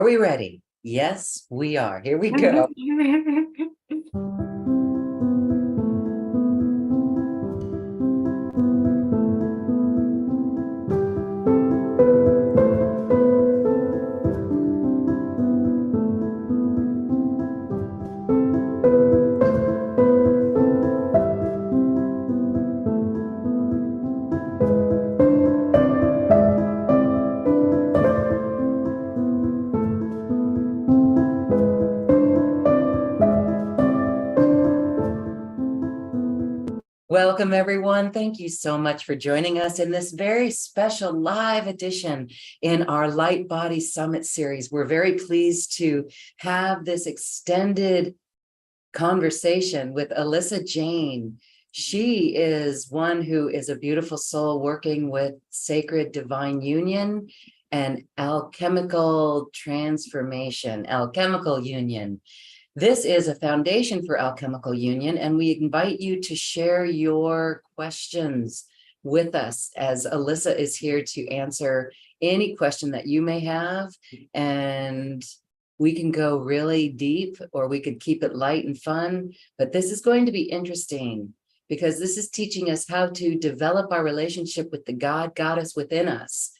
Are we ready? Yes, we are. Here we go. Welcome, everyone. Thank you so much for joining us in this very special live edition in our Light Body Summit series. We're very pleased to have this extended conversation with Alissa Jane. She is one who is a beautiful soul working with sacred divine union and alchemical transformation, alchemical union. This is a foundation for alchemical union, and we invite you to share your questions with us as Alissa is here to answer any question that you may have. And we can go really deep, or we could keep it light and fun, but this is going to be interesting because this is teaching us how to develop our relationship with the God, goddess within us,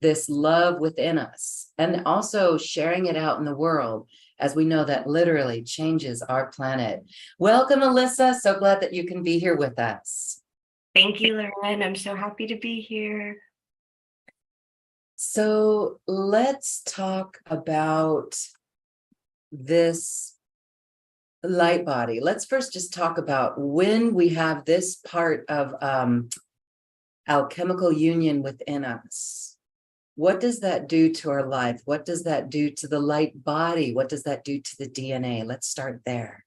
this love within us, and also sharing it out in the world, as we know that literally changes our planet. Welcome, Alissa. So glad that you can be here with us. Thank you, Lauren. I'm so happy to be here. So let's talk about this light body. Let's first just talk about when we have this part of alchemical union within us. What does that do to our life? What does that do to the light body? What does that do to the DNA? Let's start there.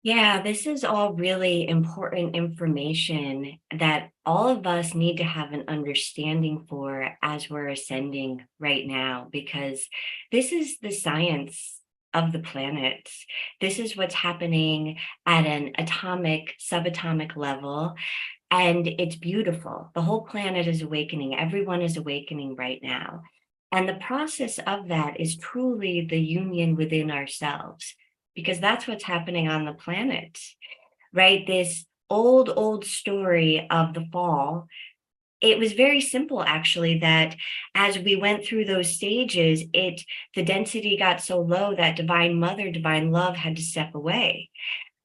Yeah, this is all really important information that all of us need to have an understanding for as we're ascending right now, because this is the science of the planets. This is what's happening at an atomic, subatomic level. And it's beautiful. The whole planet is awakening. Everyone is awakening right now. And the process of that is truly the union within ourselves, because that's what's happening on the planet, right? This old story of the fall. It was very simple, actually, that as we went through those stages, the density got so low that Divine Mother, Divine Love had to step away.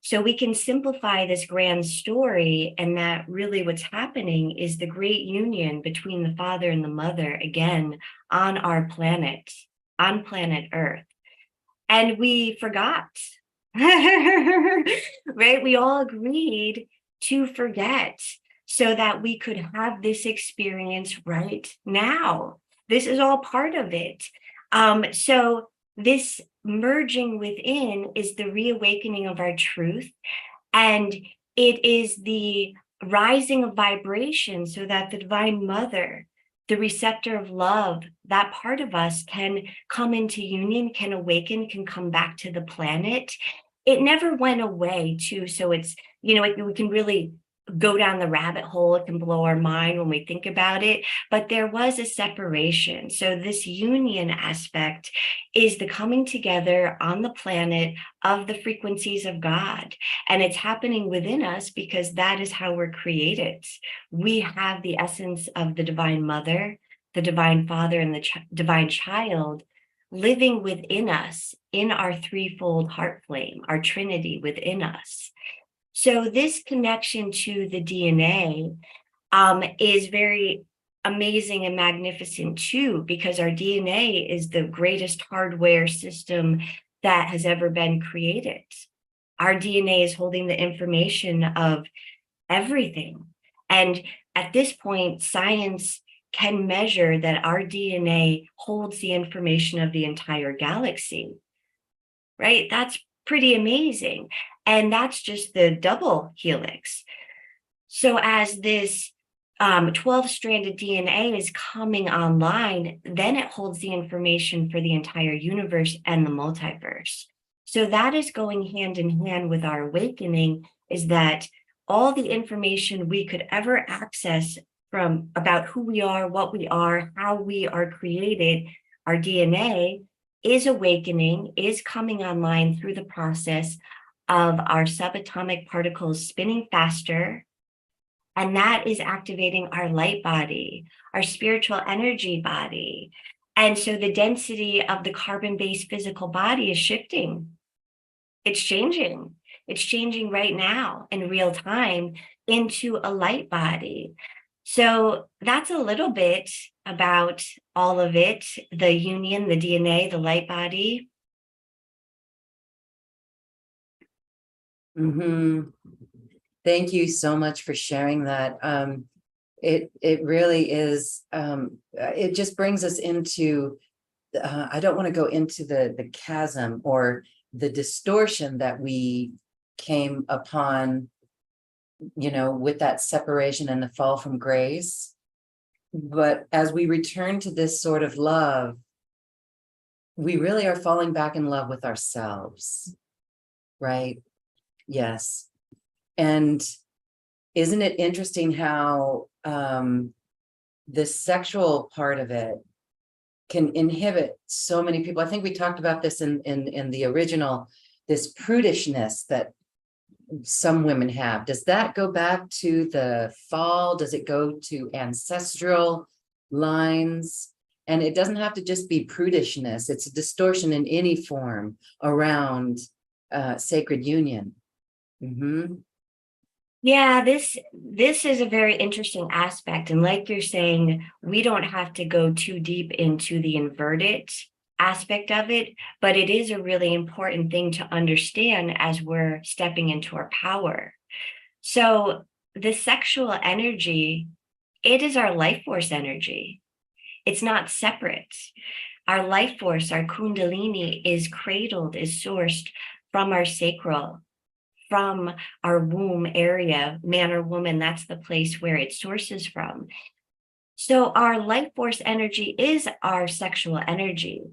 So we can simplify this grand story, and that really what's happening is the great union between the Father and the Mother again on our planet, on planet Earth. And we forgot, right? We all agreed to forget so that we could have this experience right now. This is all part of it. So this merging within is the reawakening of our truth, and it is the rising of vibration so that the Divine Mother, the receptor of love, that part of us can come into union, can awaken, can come back to the planet. It never went away too, so it's, we can really go down the rabbit hole. It can blow our mind when we think about it, but there was a separation. So this union aspect is the coming together on the planet of the frequencies of God. And it's happening within us because that is how we're created. We have the essence of the Divine Mother, the Divine Father, and the Divine Child living within us in our threefold heart flame, our Trinity within us. So this connection to the DNA is very amazing and magnificent too, because our DNA is the greatest hardware system that has ever been created. Our DNA is holding the information of everything. And at this point, science can measure that our DNA holds the information of the entire galaxy, right? That's pretty amazing. And that's just the double helix. So as this 12-stranded DNA is coming online, then it holds the information for the entire universe and the multiverse. So that is going hand in hand with our awakening, is that all the information we could ever access from about who we are, what we are, how we are created, our DNA is awakening, is coming online through the process of our subatomic particles spinning faster. And that is activating our light body, our spiritual energy body. And so the density of the carbon-based physical body is shifting. It's changing. It's changing right now in real time into a light body. So that's a little bit about all of it, the union, the DNA, the light body. Mm-hmm. Thank you so much for sharing that. It really is, it just brings us into, I don't want to go into the chasm or the distortion that we came upon, with that separation and the fall from grace. But as we return to this sort of love, we really are falling back in love with ourselves, right? Yes. And isn't it interesting how the sexual part of it can inhibit so many people? I think we talked about this in the original, this prudishness that some women have. Does that go back to the fall? Does it go to ancestral lines? And it doesn't have to just be prudishness. It's a distortion in any form around sacred union. Mm-hmm. Yeah, this is a very interesting aspect. And like you're saying, we don't have to go too deep into the inverted aspect of it, but it is a really important thing to understand as we're stepping into our power. So the sexual energy, it is our life force energy. It's not separate. Our life force, our kundalini, is cradled, is sourced from our sacral, from our womb area, man or woman. That's the place where it sources from. So our life force energy is our sexual energy.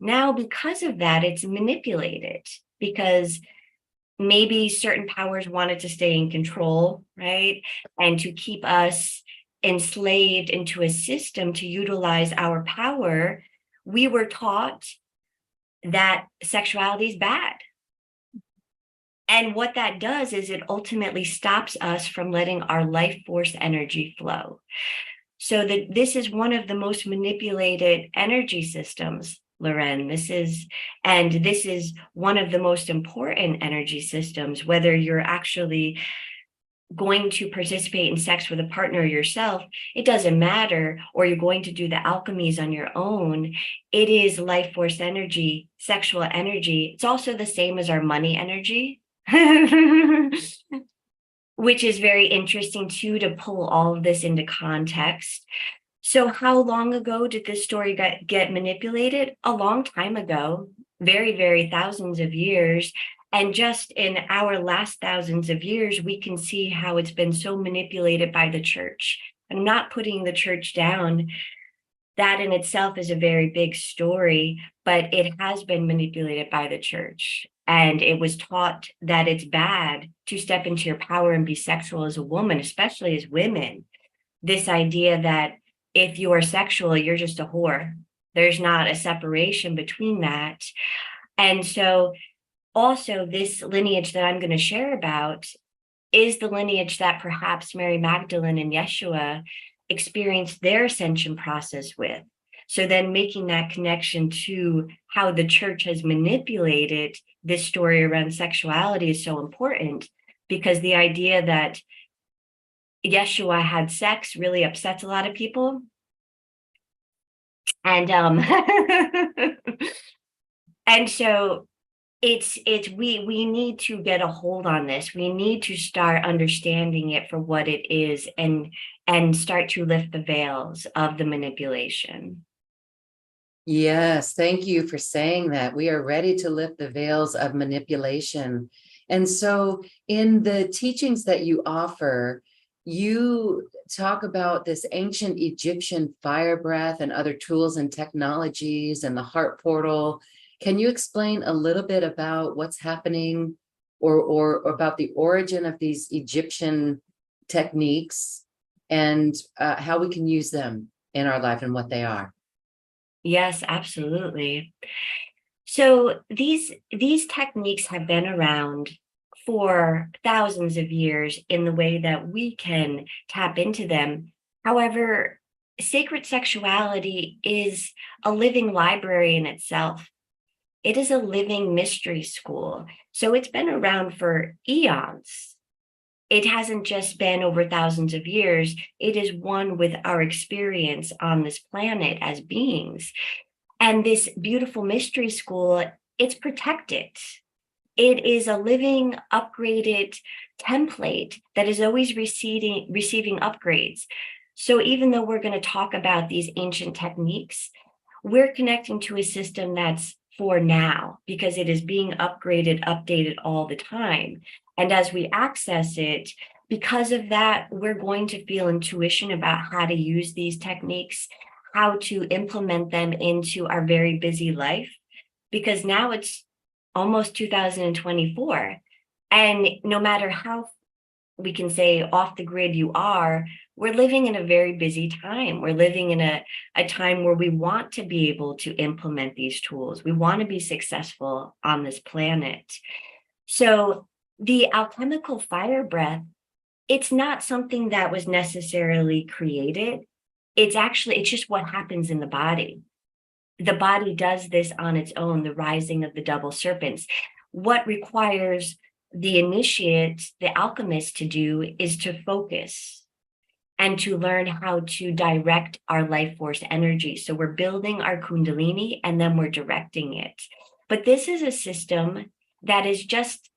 Now, because of that, it's manipulated because maybe certain powers wanted to stay in control, right? And to keep us enslaved into a system to utilize our power, we were taught that sexuality is bad. And what that does is it ultimately stops us from letting our life force energy flow. So that this is one of the most manipulated energy systems, Loren. This is one of the most important energy systems, whether you're actually going to participate in sex with a partner yourself, it doesn't matter, or you're going to do the alchemies on your own. It is life force energy, sexual energy. It's also the same as our money energy. Which is very interesting too, to pull all of this into context. So how long ago did this story get manipulated? A long time ago, very, very thousands of years. And just in our last thousands of years, we can see how it's been so manipulated by the church. I'm not putting the church down. That in itself is a very big story, but it has been manipulated by the church. And it was taught that it's bad to step into your power and be sexual as a woman, especially as women. This idea that if you are sexual, you're just a whore. There's not a separation between that. And so also this lineage that I'm going to share about is the lineage that perhaps Mary Magdalene and Yeshua experienced their ascension process with. So then making that connection to how the church has manipulated this story around sexuality is so important, because the idea that Yeshua had sex really upsets a lot of people. And and so we need to get a hold on this. We need to start understanding it for what it is, and start to lift the veils of the manipulation. Yes, thank you for saying that. We are ready to lift the veils of manipulation. And so in the teachings that you offer, you talk about this ancient Egyptian fire breath and other tools and technologies and the heart portal. Can you explain a little bit about what's happening, or about the origin of these Egyptian techniques and how we can use them in our life and what they are? Yes, absolutely. So these techniques have been around for thousands of years in the way that we can tap into them. However, sacred sexuality is a living library in itself. It is a living mystery school. So it's been around for eons. It hasn't just been over thousands of years. It is one with our experience on this planet as beings. And this beautiful mystery school, it's protected. It is a living, upgraded template that is always receiving upgrades. So even though we're going to talk about these ancient techniques, we're connecting to a system that's for now because it is being upgraded, updated all the time. And as we access it, because of that, we're going to feel intuition about how to use these techniques, how to implement them into our very busy life, because now it's almost 2024. And no matter how we can say off the grid you are, we're living in a very busy time. We're living in a time where we want to be able to implement these tools. We want to be successful on this planet. So the alchemical fire breath, it's not something that was necessarily created. It's just what happens in the body. The body does this on its own, the rising of the double serpents. What requires the initiate, the alchemist, to do is to focus and to learn how to direct our life force energy. So we're building our Kundalini and then we're directing it. But this is a system that is just,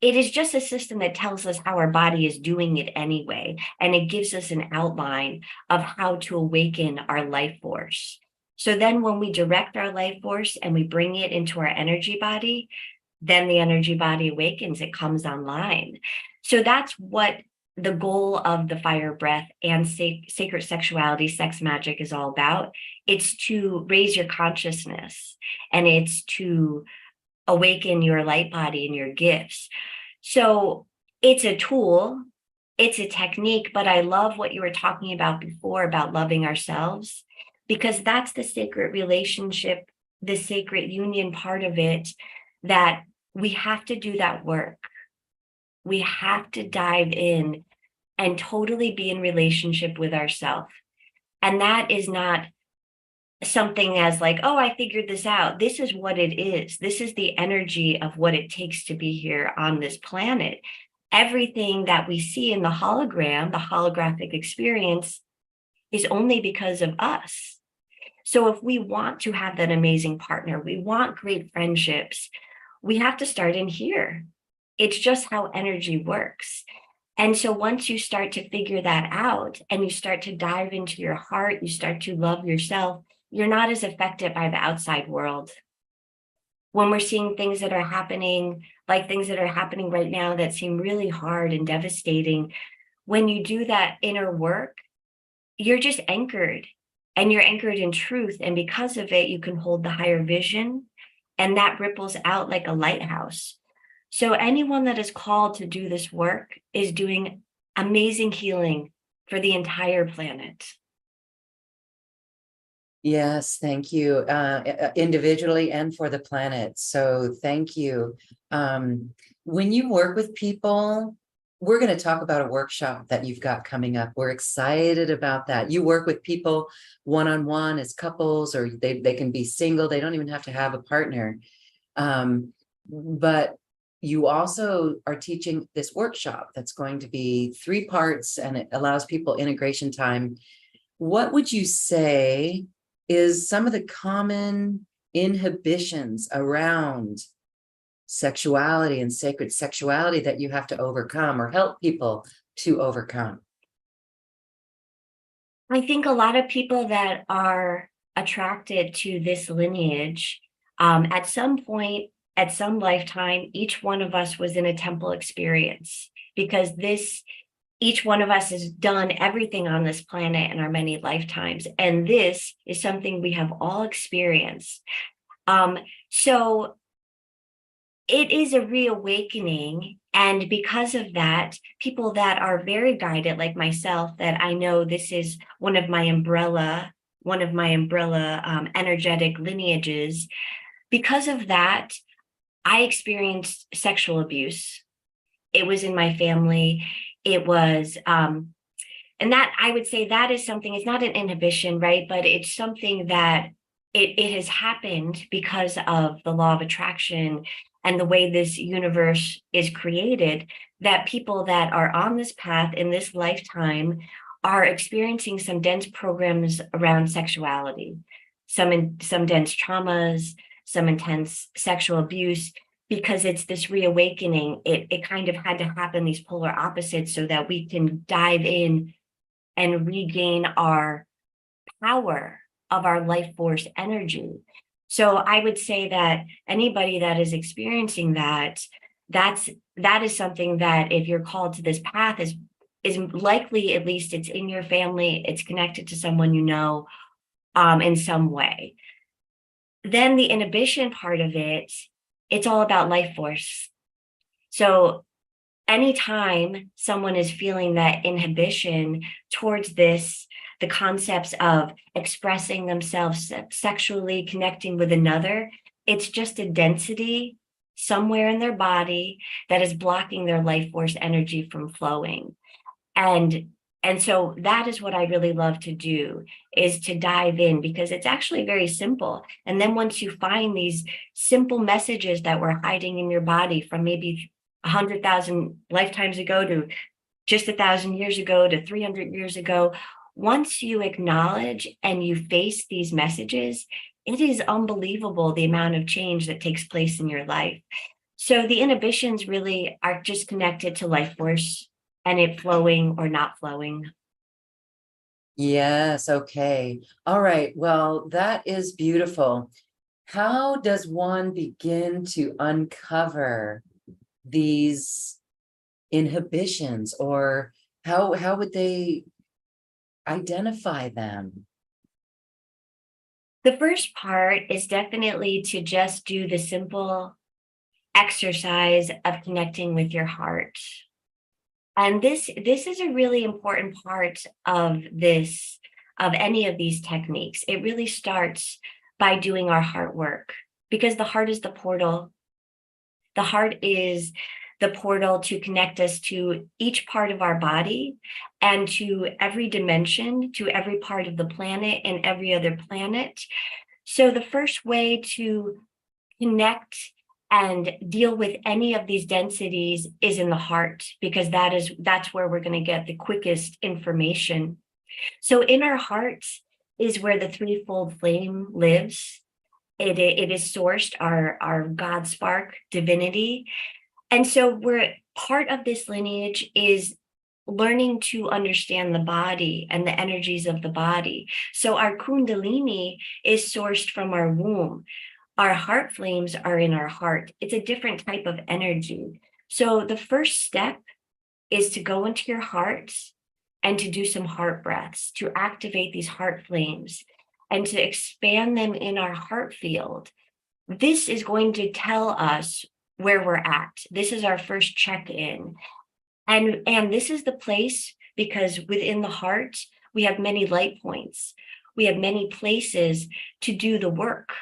it is just a system that tells us how our body is doing it anyway. And it gives us an outline of how to awaken our life force. So then when we direct our life force and we bring it into our energy body, then the energy body awakens, it comes online. So that's what the goal of the fire breath and sacred sexuality, sex magic is all about. It's to raise your consciousness and it's to awaken your light body and your gifts. So it's a tool, it's a technique, but I love what you were talking about before about loving ourselves, because that's the sacred relationship, the sacred union part of it, that we have to do that work. We have to dive in and totally be in relationship with ourselves. And that is not something as like, oh, I figured this out. This is what it is. This is the energy of what it takes to be here on this planet. Everything that we see in the hologram, the holographic experience, is only because of us. So if we want to have that amazing partner, we want great friendships, we have to start in here. It's just how energy works. And so once you start to figure that out and you start to dive into your heart, you start to love yourself, you're not as affected by the outside world. When we're seeing things that are happening, like things that are happening right now that seem really hard and devastating, when you do that inner work, you're just anchored and you're anchored in truth. And because of it, you can hold the higher vision and that ripples out like a lighthouse. So anyone that is called to do this work is doing amazing healing for the entire planet. Yes, thank you. Individually and for the planet. So thank you. When you work with people, we're going to talk about a workshop that you've got coming up. We're excited about that. You work with people one-on-one as couples, or they can be single. They don't even have to have a partner. But you also are teaching this workshop that's going to be 3 parts, and it allows people integration time. What would you say is some of the common inhibitions around sexuality and sacred sexuality that you have to overcome or help people to overcome? I think a lot of people that are attracted to this lineage, at some point, at some lifetime, each one of us was in a temple experience, because each one of us has done everything on this planet in our many lifetimes. And this is something we have all experienced. So it is a reawakening. And because of that, people that are very guided, like myself, that I know this is one of my one of my umbrella energetic lineages. Because of that, I experienced sexual abuse. It was in my family. It was, and that I would say that is something, it's not an inhibition, right? But it's something that it has happened because of the law of attraction and the way this universe is created, that people that are on this path in this lifetime are experiencing some dense programs around sexuality, some dense traumas, some intense sexual abuse, because it's this reawakening. It kind of had to happen, these polar opposites, so that we can dive in and regain our power of our life force energy. So I would say that anybody that is experiencing that, that is something that, if you're called to this path, is likely, at least it's in your family, it's connected to someone you know, in some way. Then the inhibition part of it, it's all about life force. So anytime someone is feeling that inhibition towards this, the concepts of expressing themselves sexually, connecting with another, it's just a density somewhere in their body that is blocking their life force energy from flowing. And so that is what I really love to do, is to dive in, because it's actually very simple. And then once you find these simple messages that were hiding in your body from maybe 100,000 lifetimes ago to just 1,000 years ago to 300 years ago, once you acknowledge and you face these messages, it is unbelievable the amount of change that takes place in your life. So the inhibitions really are just connected to life force and it flowing or not flowing. Yes. Okay. All right. Well, that is beautiful. How does one begin to uncover these inhibitions, or how would they identify them? The first part is definitely to just do the simple exercise of connecting with your heart. And this is a really important part of this, of any of these techniques. It really starts by doing our heart work, because the heart is the portal. The heart is the portal to connect us to each part of our body and to every dimension, to every part of the planet and every other planet. So the first way to connect and deal with any of these densities is in the heart, because that's where we're going to get the quickest information. So in our hearts is where the threefold flame lives. It is sourced, our God spark divinity. And so we're part of this lineage is learning to understand the body and the energies of the body. So our kundalini is sourced from our womb. Our heart flames are in our heart. It's a different type of energy. So the first step is to go into your heart and to do some heart breaths, to activate these heart flames and to expand them in our heart field. This is going to tell us where we're at. This is our first check-in. And this is the place, because within the heart, we have many light points. We have many places to do the work.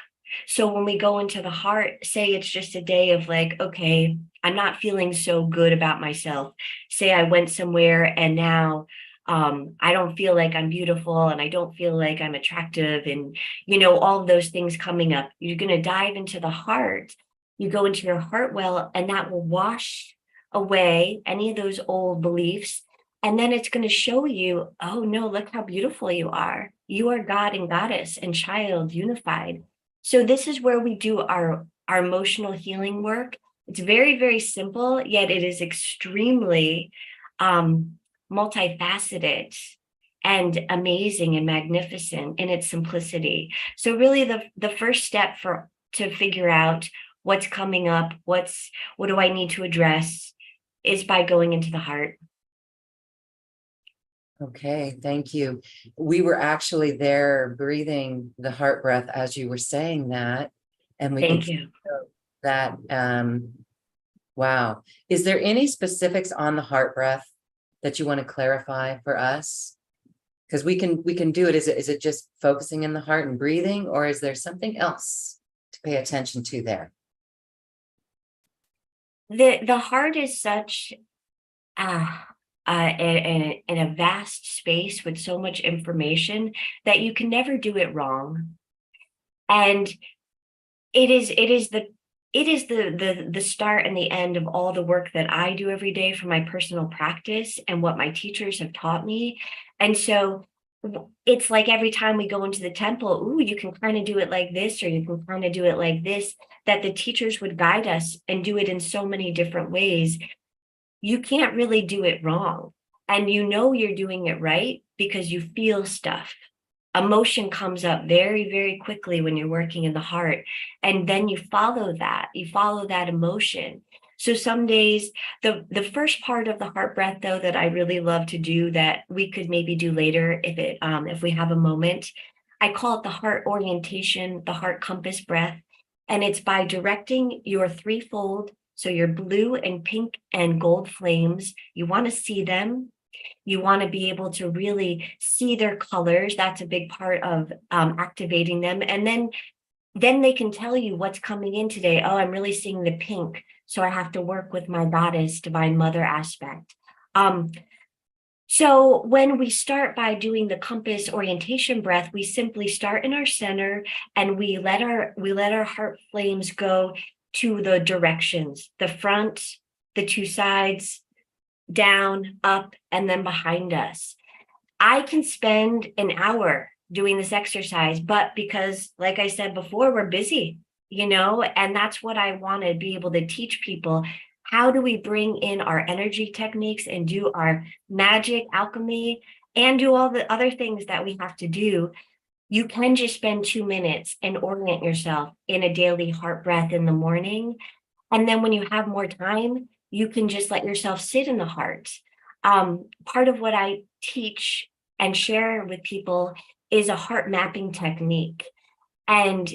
So when we go into the heart, say it's just a day of like, okay, I'm not feeling so good about myself. Say I went somewhere and now I don't feel like I'm beautiful and I don't feel like I'm attractive, and all of those things coming up. You're going to dive into the heart. You go into your heart well, and that will wash away any of those old beliefs. And then it's going to show you, oh no, look how beautiful you are. You are God and goddess and child unified. So this is where we do our emotional healing work. It's very, very simple, yet it is extremely multifaceted and amazing and magnificent in its simplicity. So really the first step to figure out what's coming up, what do I need to address, is by going into the heart. Okay, thank you. We were actually there breathing the heart breath as you were saying that, and we Thank could you. feel that. Wow. Is there any specifics on the heart breath that you want to clarify for us? Because we can do it. Is it just focusing in the heart and breathing, or is there something else to pay attention to there? The heart is such in a vast space with so much information that you can never do it wrong. And it is the start and the end of all the work that I do every day for my personal practice and what my teachers have taught me. And so it's like every time we go into the temple, ooh, you can kind of do it like this, or you can kind of do it like this, that the teachers would guide us and do it in so many different ways. You can't really do it wrong. And you know you're doing it right because you feel stuff. Emotion comes up very, very quickly when you're working in the heart. And then you follow that emotion. So some days, the first part of the heart breath, though, that I really love to do, that we could maybe do later if we have a moment, I call it the heart orientation, the heart compass breath. And it's by directing your threefold, so your blue and pink and gold flames, you want to see them. You want to be able to really see their colors. That's a big part of activating them. And then they can tell you what's coming in today. Oh, I'm really seeing the pink. So I have to work with my goddess, divine mother aspect. So when we start by doing the compass orientation breath, we simply start in our center and we let our heart flames go to the directions, the front, the two sides, down, up, and then behind us. I can spend an hour doing this exercise, but because, like I said before, we're busy, and that's what I want to be able to teach people. How do we bring in our energy techniques and do our magic, alchemy, and do all the other things that we have to do? You can just spend 2 minutes and orient yourself in a daily heart breath in the morning. And then when you have more time, you can just let yourself sit in the heart. Part of what I teach and share with people is a heart mapping technique. And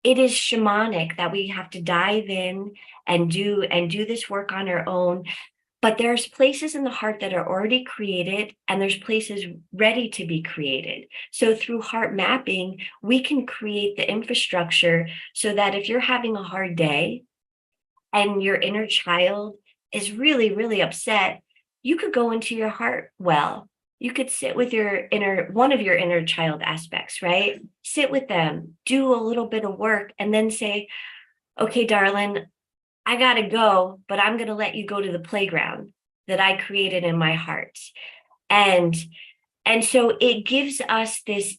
it is shamanic that we have to dive in and do this work on our own. But there's places in the heart that are already created, and there's places ready to be created. So through heart mapping, we can create the infrastructure so that if you're having a hard day and your inner child is really, really upset, you could go into your heart well. You could sit with one of your inner child aspects, right? Sit with them, do a little bit of work, and then say, okay, darling, I gotta go, but I'm gonna let you go to the playground that I created in my heart. And so it gives us this,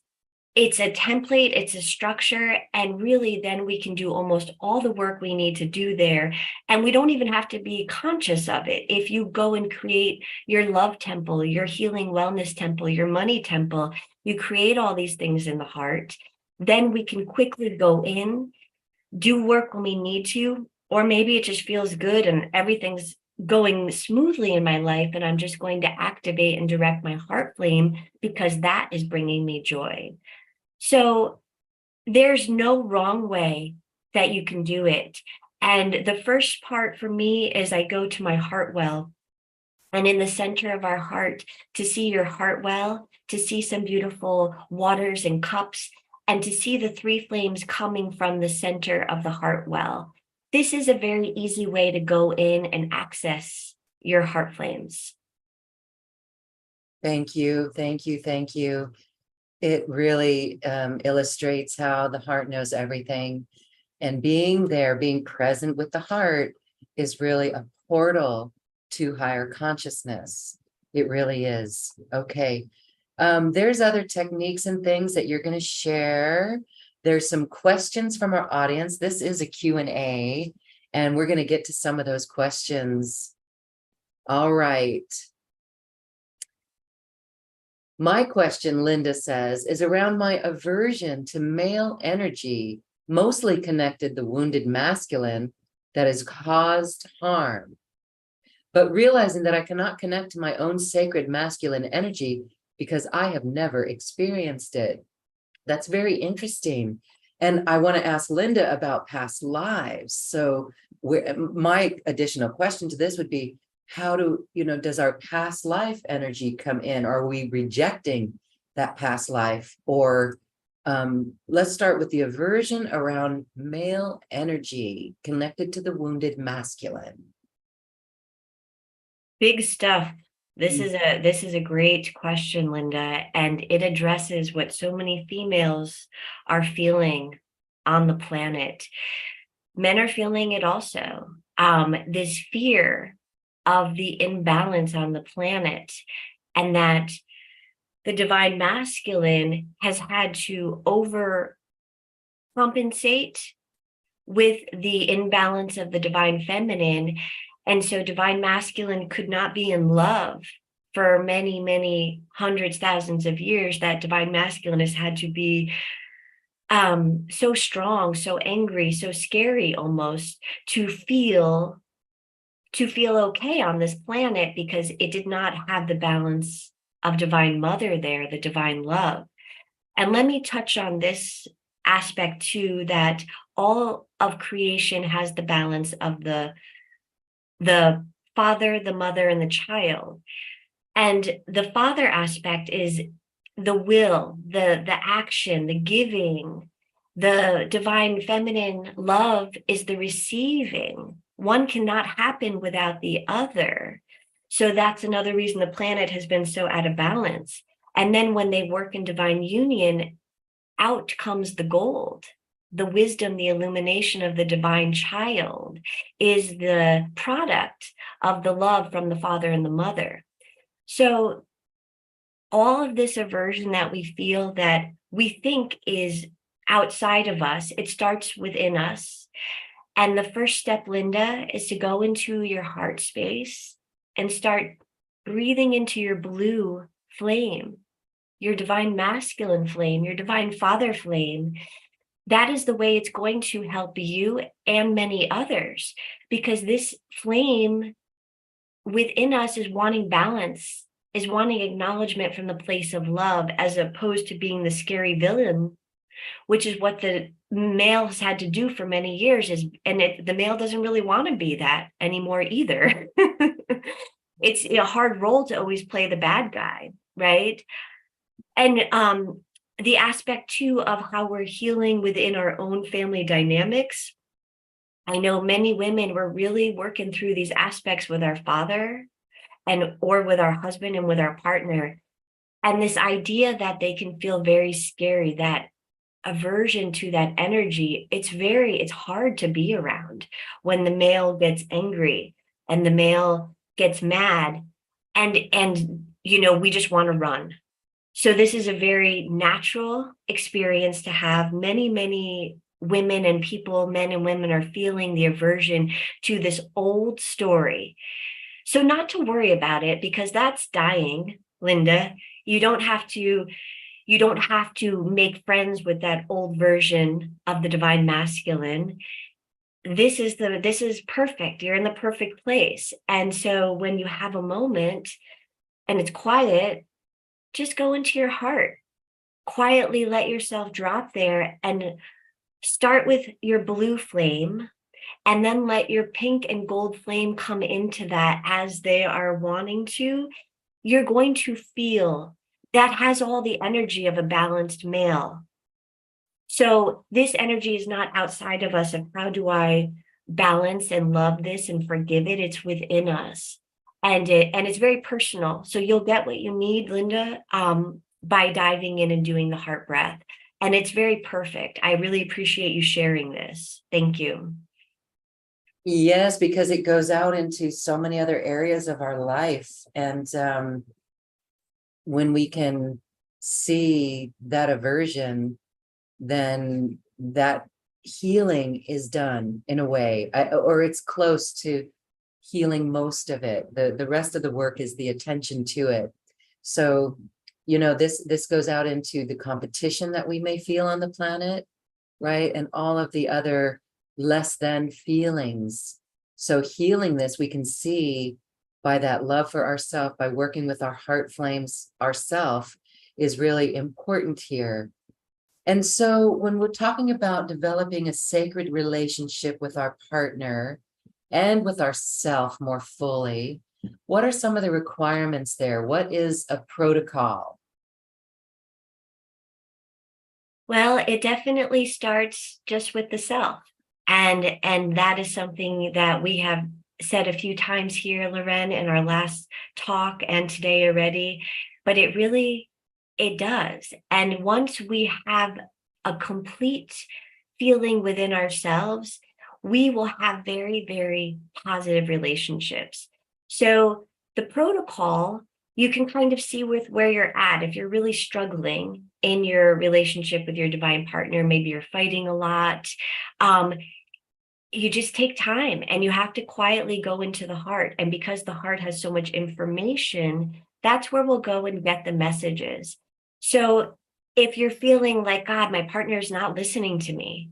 it's a template, it's a structure, and really then we can do almost all the work we need to do there. And we don't even have to be conscious of it. If you go and create your love temple, your healing wellness temple, your money temple, you create all these things in the heart, then we can quickly go in, do work when we need to, or maybe it just feels good and everything's going smoothly in my life, and I'm just going to activate and direct my heart flame because that is bringing me joy. So there's no wrong way that you can do it. And the first part for me is I go to my heart well. And in the center of our heart, to see your heart well, to see some beautiful waters and cups, and to see the three flames coming from the center of the heart well. This is a very easy way to go in and access your heart flames. Thank you. Thank you. Thank you. It really illustrates how the heart knows everything. And being there, being present with the heart is really a portal to higher consciousness. It really is. Okay. There's other techniques and things that you're going to share. There's some questions from our audience. This is a Q&A, and we're going to get to some of those questions. All right. My question, Linda says, is around my aversion to male energy, mostly connected the wounded masculine that has caused harm. But realizing that I cannot connect to my own sacred masculine energy because I have never experienced it. That's very interesting. And I want to ask Linda about past lives. So my additional question to this would be, how does our past life energy come in? Are we rejecting that past life? Or let's start with the aversion around male energy connected to the wounded masculine. Big stuff. This is a great question, Linda, and it addresses what so many females are feeling on the planet. Men are feeling it also. This fear of the imbalance on the planet, and that the divine masculine has had to overcompensate with the imbalance of the divine feminine. And so divine masculine could not be in love for many, many hundreds, thousands of years. That divine masculine has had to be so strong, so angry, so scary almost to feel okay on this planet, because it did not have the balance of divine mother there, the divine love. And let me touch on this aspect too, that all of creation has the balance of the father, the mother, and the child. And the father aspect is the will, the action, the giving. The divine feminine love is the receiving. One cannot happen without the other. So that's another reason the planet has been so out of balance. And then when they work in divine union, out comes the gold. The wisdom, the illumination of the divine child is the product of the love from the father and the mother. So all of this aversion that we feel, that we think is outside of us, it starts within us. And the first step, Linda, is to go into your heart space and start breathing into your blue flame, your divine masculine flame, your divine father flame. That is the way it's going to help you and many others, because this flame within us is wanting balance, is wanting acknowledgement from the place of love, as opposed to being the scary villain, which is what the male has had to do for many years. The male doesn't really want to be that anymore either. It's a hard role to always play the bad guy, right? And the aspect too of how we're healing within our own family dynamics. I know many women were really working through these aspects with our father or with our husband and with our partner. And this idea that they can feel very scary, that aversion to that energy, it's hard to be around when the male gets angry and the male gets mad, and we just want to run. So this is a very natural experience to have. Many women and people, men and women, are feeling the aversion to this old story. So not to worry about it, because that's dying, Linda. You don't have to make friends with that old version of the divine masculine. This is perfect. You're in the perfect place. And so when you have a moment and it's quiet, just go into your heart. Quietly let yourself drop there and start with your blue flame, and then let your pink and gold flame come into that as they are wanting to. You're going to feel that has all the energy of a balanced male. So this energy is not outside of us of how do I balance and love this and forgive it. It's within us. And it's very personal. So you'll get what you need, Linda, by diving in and doing the heart breath. And it's very perfect. I really appreciate you sharing this. Thank you. Yes, because it goes out into so many other areas of our life. And when we can see that aversion, then that healing is done in a way, or it's close to healing most of it. The rest of the work is the attention to it. So, this goes out into the competition that we may feel on the planet, right? And all of the other less than feelings. So healing this, we can see by that love for ourselves, by working with our heart flames ourselves, is really important here. And so when we're talking about developing a sacred relationship with our partner and with ourself more fully, what are some of the requirements there? What is a protocol? Well, it definitely starts just with the self. And that is something that we have said a few times here, Loren, in our last talk and today already, but it does. And once we have a complete feeling within ourselves, we will have very, very positive relationships. So the protocol, you can kind of see with where you're at. If you're really struggling in your relationship with your divine partner, maybe you're fighting a lot, um, you just take time and you have to quietly go into the heart. And because the heart has so much information, that's where we'll go and get the messages. So if you're feeling like, God, my partner's not listening to me,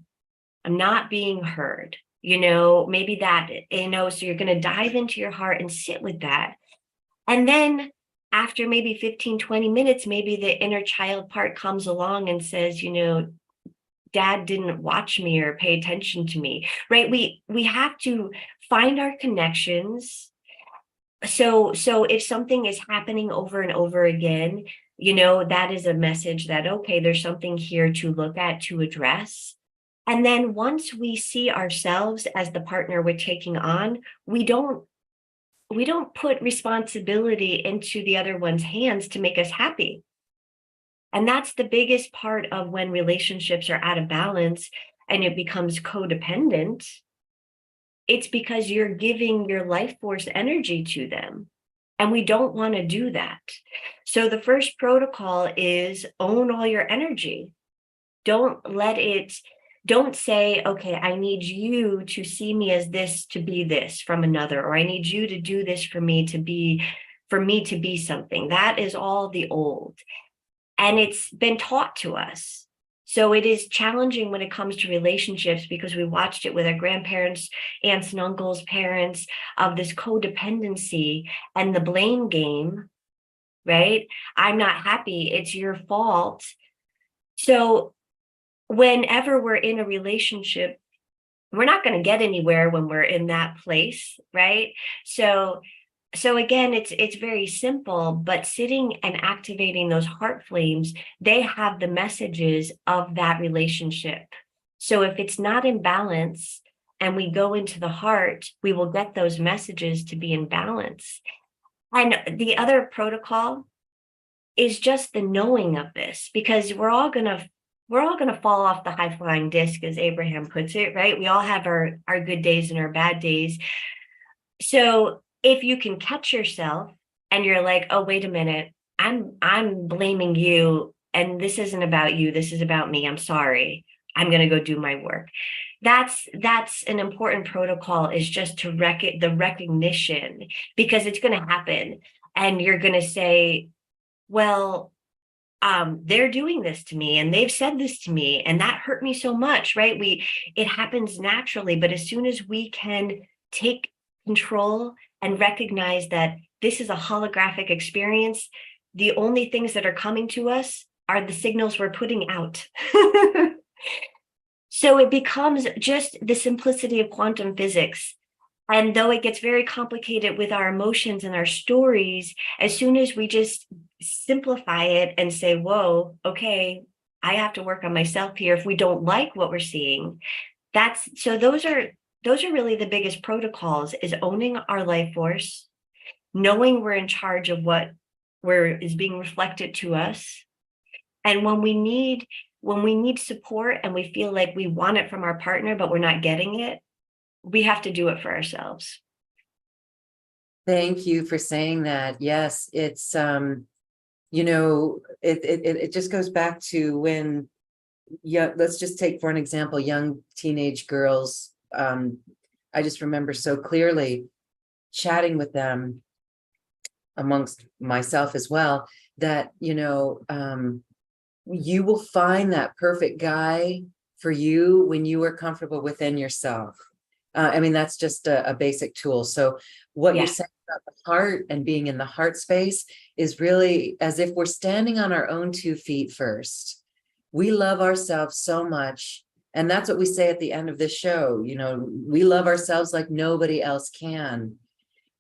I'm not being heard, maybe that, so you're going to dive into your heart and sit with that. And then after maybe 15, 20 minutes, maybe the inner child part comes along and says, dad didn't watch me or pay attention to me, right? We have to find our connections. So if something is happening over and over again, that is a message that, okay, there's something here to look at, to address. And then once we see ourselves as the partner we're taking on, we don't put responsibility into the other one's hands to make us happy. And that's the biggest part of when relationships are out of balance and it becomes codependent. It's because you're giving your life force energy to them. And we don't want to do that. So the first protocol is own all your energy. Don't say, okay, I need you to see me as this to be this from another, or I need you to do this for me to be something. That is all the old. And it's been taught to us. So it is challenging when it comes to relationships because we watched it with our grandparents, aunts and uncles, parents, of this codependency and the blame game, right? I'm not happy. It's your fault. So whenever we're in a relationship, we're not going to get anywhere when we're in that place, right? So again, it's very simple, but sitting and activating those heart flames, they have the messages of that relationship. So if it's not in balance and we go into the heart, we will get those messages to be in balance. And the other protocol is just the knowing of this, because we're all gonna fall off the high flying disc, as Abraham puts it, right? We all have our good days and our bad days. So if you can catch yourself and you're like, oh, wait a minute, I'm blaming you, and this isn't about you, this is about me. I'm sorry. I'm going to go do my work. That's an important protocol, is just to the recognition, because it's going to happen. And you're going to say, well, they're doing this to me and they've said this to me and that hurt me so much, right? It happens naturally, but as soon as we can take control and recognize that this is a holographic experience, the only things that are coming to us are the signals we're putting out. So it becomes just the simplicity of quantum physics. And though it gets very complicated with our emotions and our stories, as soon as we just simplify it and say, whoa, okay, I have to work on myself here. If we don't like what we're seeing, those are really the biggest protocols, is owning our life force, knowing we're in charge of what is being reflected to us. And when we need support and we feel like we want it from our partner, but we're not getting it, we have to do it for ourselves. Thank you for saying that. Yes, it's it just goes back to when, yeah, let's just take for an example, young teenage girls. I just remember so clearly chatting with them, amongst myself as well, that you will find that perfect guy for you when you are comfortable within yourself. I mean, that's just a basic tool. So what you're saying about the heart and being in the heart space is really as if we're standing on our own 2 feet first. We love ourselves so much. And that's what we say at the end of this show. We love ourselves like nobody else can.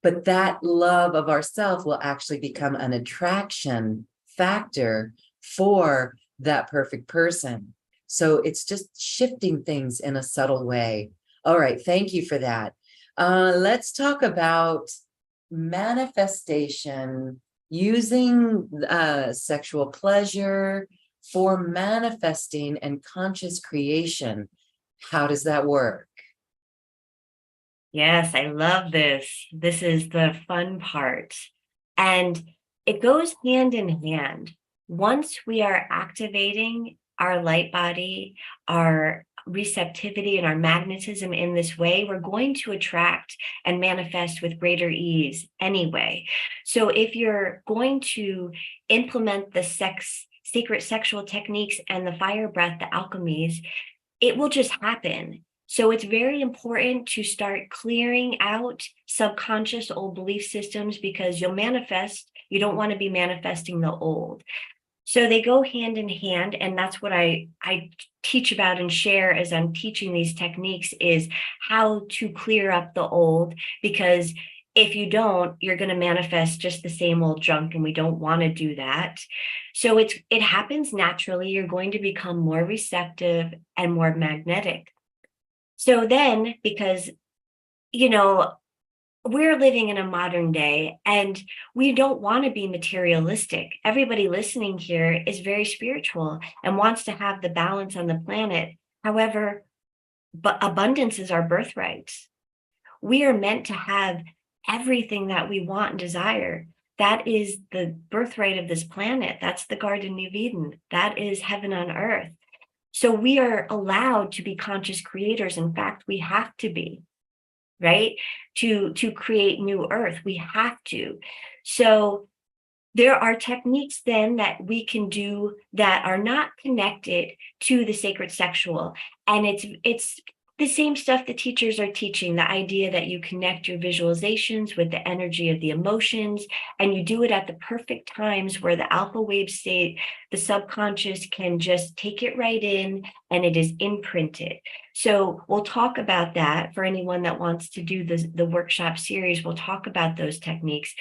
But that love of ourselves will actually become an attraction factor for that perfect person. So it's just shifting things in a subtle way. All right, thank you for that. Let's talk about manifestation, using sexual pleasure for manifesting and conscious creation. How does that work? Yes, I love this. This is the fun part. And it goes hand in hand. Once we are activating our light body, our receptivity, and our magnetism in this way, we're going to attract and manifest with greater ease anyway. So if you're going to implement the sacred sexual techniques and the fire breath, the alchemies, it will just happen. So it's very important to start clearing out subconscious old belief systems, because you'll manifest, you don't want to be manifesting the old. So they go hand in hand. And that's what I teach about and share as I'm teaching these techniques, is how to clear up the old, because if you don't, you're going to manifest just the same old junk, and we don't want to do that. So it happens naturally. You're going to become more receptive and more magnetic. So then, because, we're living in a modern day and we don't want to be materialistic. Everybody listening here is very spiritual and wants to have the balance on the planet. However, but abundance is our birthright. We are meant to have everything that we want and desire. That is the birthright of this planet. That's the Garden of Eden. That is heaven on earth. So we are allowed to be conscious creators. In fact, we have to be, right? To create new earth, we have to. So there are techniques then that we can do that are not connected to the sacred sexual. And it's the same stuff the teachers are teaching, the idea that you connect your visualizations with the energy of the emotions, and you do it at the perfect times where the alpha wave state, the subconscious can just take it right in, and it is imprinted. So we'll talk about that for anyone that wants to do the workshop series. We'll talk about those techniques.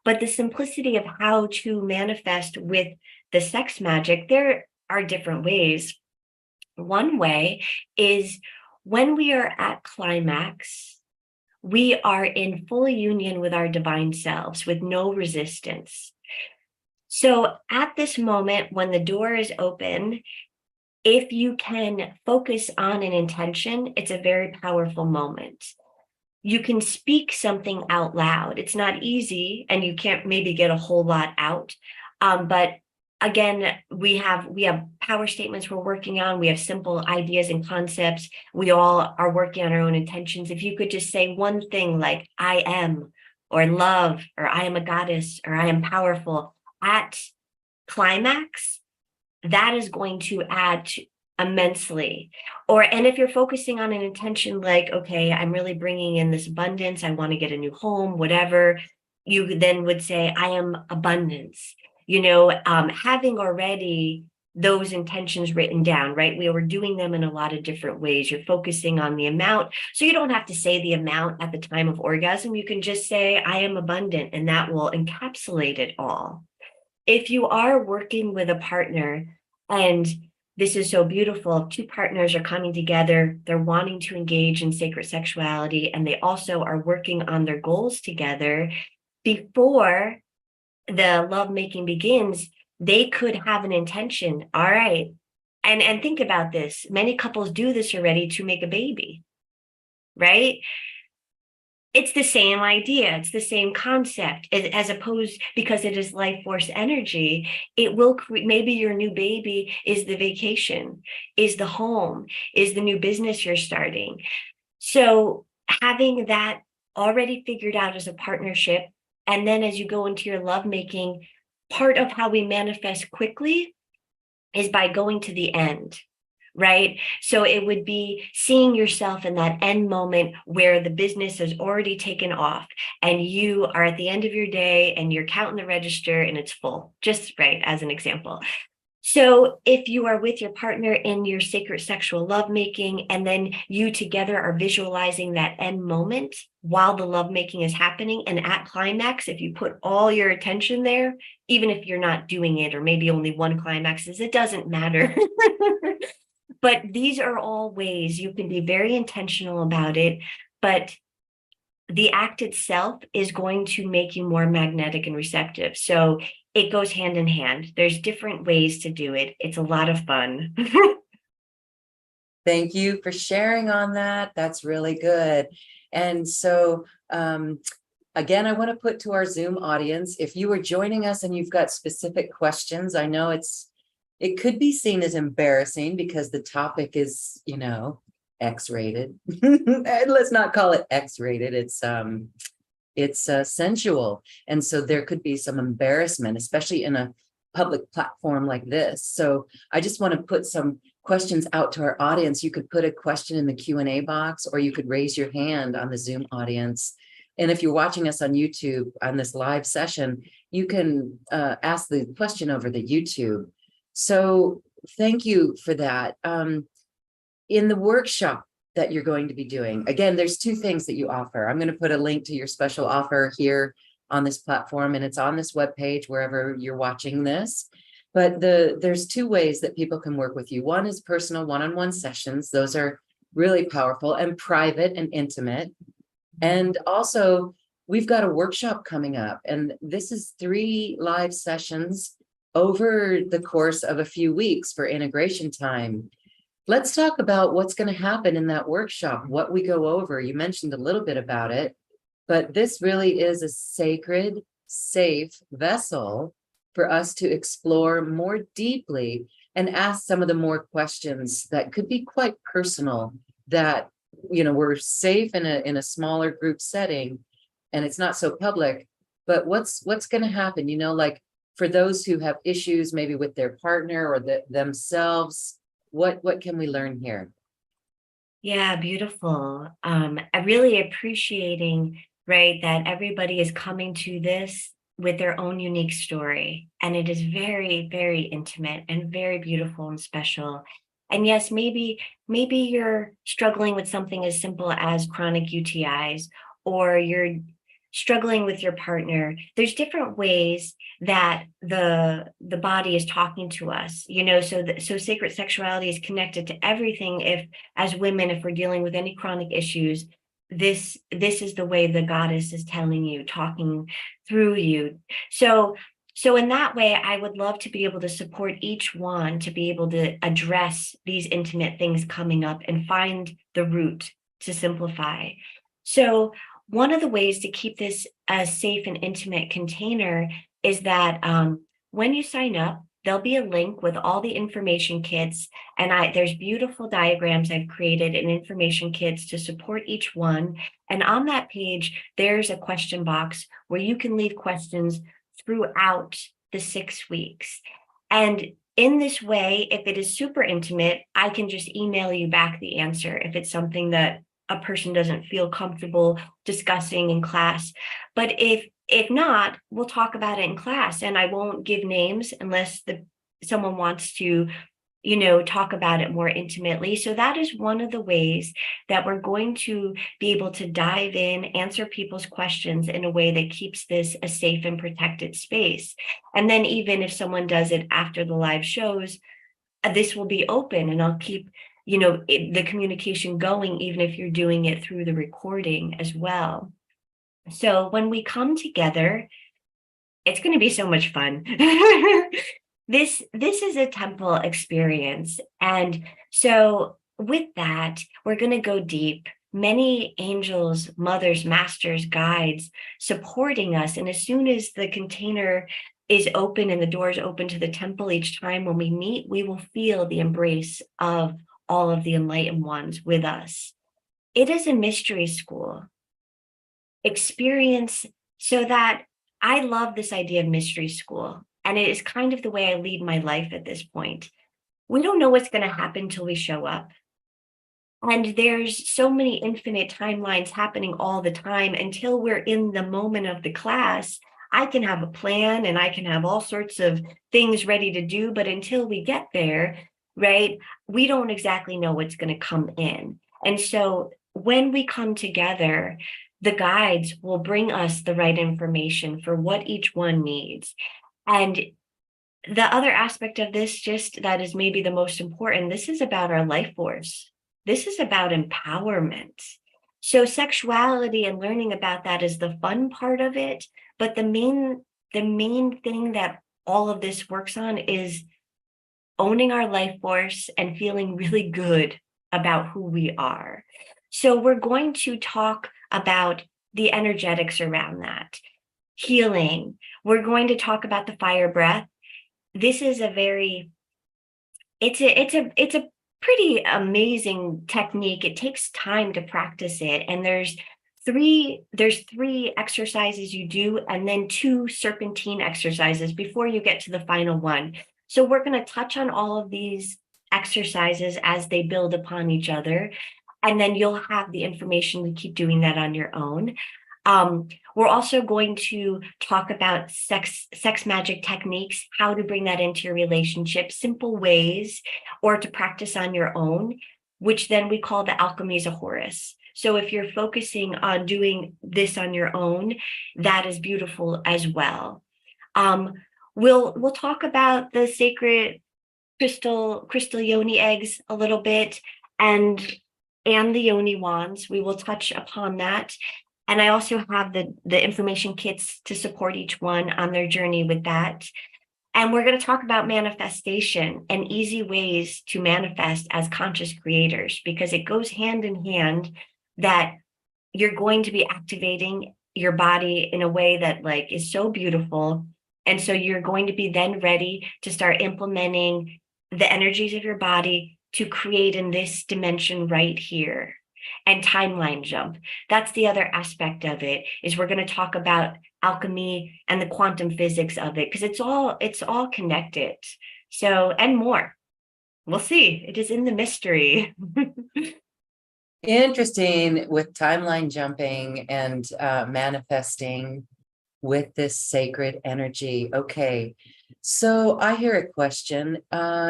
But the simplicity of how to manifest with the sex magic, there are different ways. One way is when we are at climax, we are in full union with our divine selves with no resistance. So at this moment, when the door is open, if you can focus on an intention, it's a very powerful moment. You can speak something out loud. It's not easy, and you can't maybe get a whole lot out. But again, we have power statements we're working on. We have simple ideas and concepts. We all are working on our own intentions. If you could just say one thing like I am, or love, or I am a goddess, or I am powerful at climax, that is going to add immensely. And if you're focusing on an intention like, okay, I'm really bringing in this abundance, I want to get a new home, whatever, you then would say, I am abundance. Having already those intentions written down, right? We were doing them in a lot of different ways. You're focusing on the amount. So you don't have to say the amount at the time of orgasm. You can just say, I am abundant, and that will encapsulate it all. If you are working with a partner, and this is so beautiful, two partners are coming together, they're wanting to engage in sacred sexuality, and they also are working on their goals together, before the lovemaking begins, they could have an intention. All right. And think about this. Many couples do this already to make a baby, right? It's the same idea. It's the same concept, as opposed, because it is life force energy. It will maybe your new baby is the vacation, is the home, is the new business you're starting. So having that already figured out as a partnership, and then as you go into your lovemaking, part of how we manifest quickly is by going to the end, right? So it would be seeing yourself in that end moment where the business has already taken off, and you are at the end of your day and you're counting the register and it's full, just right, as an example. So if you are with your partner in your sacred sexual lovemaking, and then you together are visualizing that end moment while the lovemaking is happening, and at climax, if you put all your attention there, even if you're not doing it, or maybe only one climax is, it doesn't matter. But these are all ways you can be very intentional about it, but the act itself is going to make you more magnetic and receptive. So it goes hand in hand. There's different ways to do it. It's a lot of fun. Thank you for sharing on that. That's really good. And so, again, I want to put to our Zoom audience, if you are joining us and you've got specific questions, I know it could be seen as embarrassing because the topic is, X-rated. Let's not call it X-rated. It's sensual. And so there could be some embarrassment, especially in a public platform like this. So I just want to put some questions out to our audience. You could put a question in the Q&A box, or you could raise your hand on the Zoom audience. And if you're watching us on YouTube on this live session, you can ask the question over the YouTube. So thank you for that. In the workshop that you're going to be doing, again, there's two things that you offer. I'm going to put a link to your special offer here on this platform, and it's on this webpage wherever you're watching this. But there's two ways that people can work with you. One is personal one-on-one sessions. Those are really powerful and private and intimate. And also, we've got a workshop coming up, and this is 3 live sessions over the course of a few weeks for integration time. Let's talk about what's going to happen in that workshop, what we go over. You mentioned a little bit about it, but this really is a sacred, safe vessel for us to explore more deeply and ask some of the more questions that could be quite personal, that, we're safe in a smaller group setting and it's not so public, but what's going to happen, like for those who have issues maybe with their partner or themselves, what can we learn here? Yeah, beautiful. I really appreciating, right, that everybody is coming to this with their own unique story. And it is very, very intimate and very beautiful and special. And yes, maybe you're struggling with something as simple as chronic UTIs, or you're struggling with your partner. There's different ways that the body is talking to us, so sacred sexuality is connected to everything. If as women, if we're dealing with any chronic issues, this is the way the goddess is telling you, talking through you. So in that way, I would love to be able to support each one to be able to address these intimate things coming up and find the root to simplify. So one of the ways to keep this a safe and intimate container is that when you sign up, there'll be a link with all the information kits, and there's beautiful diagrams I've created and information kits to support each one. And on that page, there's a question box where you can leave questions throughout the 6 weeks. And in this way, if it is super intimate, I can just email you back the answer if it's something that a person doesn't feel comfortable discussing in class. But if not, we'll talk about it in class, and I won't give names unless someone wants to, talk about it more intimately. So that is one of the ways that we're going to be able to dive in, answer people's questions in a way that keeps this a safe and protected space. And then even if someone does it after the live shows, this will be open, and I'll keep the communication going, even if you're doing it through the recording as well. So when we come together, it's going to be so much fun. This is a temple experience. And so with that, we're going to go deep. Many angels, mothers, masters, guides supporting us. And as soon as the container is open and the doors open to the temple, each time when we meet, we will feel the embrace of all of the enlightened ones with us. It is a mystery school experience, so that I love this idea of mystery school. And it is kind of the way I lead my life at this point. We don't know what's going to happen till we show up. And there's so many infinite timelines happening all the time until we're in the moment of the class. I can have a plan and I can have all sorts of things ready to do, but until we get there, right, we don't exactly know what's going to come in. And so when we come together, the guides will bring us the right information for what each one needs. And the other aspect of this, just that is maybe the most important, this is about our life force. This is about empowerment. So sexuality and learning about that is the fun part of it, but the main thing that all of this works on is owning our life force and feeling really good about who we are. So we're going to talk about the energetics around that, healing. We're going to talk about the fire breath. This is a very, it's a pretty amazing technique. It takes time to practice it. And there's three exercises you do, and then 2 serpentine exercises before you get to the final one. So we're going to touch on all of these exercises as they build upon each other. And then you'll have the information to keep doing that on your own. We're also going to talk about sex magic techniques, how to bring that into your relationship, simple ways, or to practice on your own, which then we call the alchemies of Horus. So if you're focusing on doing this on your own, that is beautiful as well. We'll talk about the sacred crystal yoni eggs a little bit, and the yoni wands. We will touch upon that. And I also have the information kits to support each one on their journey with that. And we're going to talk about manifestation and easy ways to manifest as conscious creators, because it goes hand in hand that you're going to be activating your body in a way that like is so beautiful. And so you're going to be then ready to start implementing the energies of your body to create in this dimension right here. And timeline jump. That's the other aspect of it, is we're going to talk about alchemy and the quantum physics of it, because it's all connected. So, and more. We'll see. It is in the mystery. Interesting with timeline jumping and manifesting with this sacred energy. Okay, so I hear a question.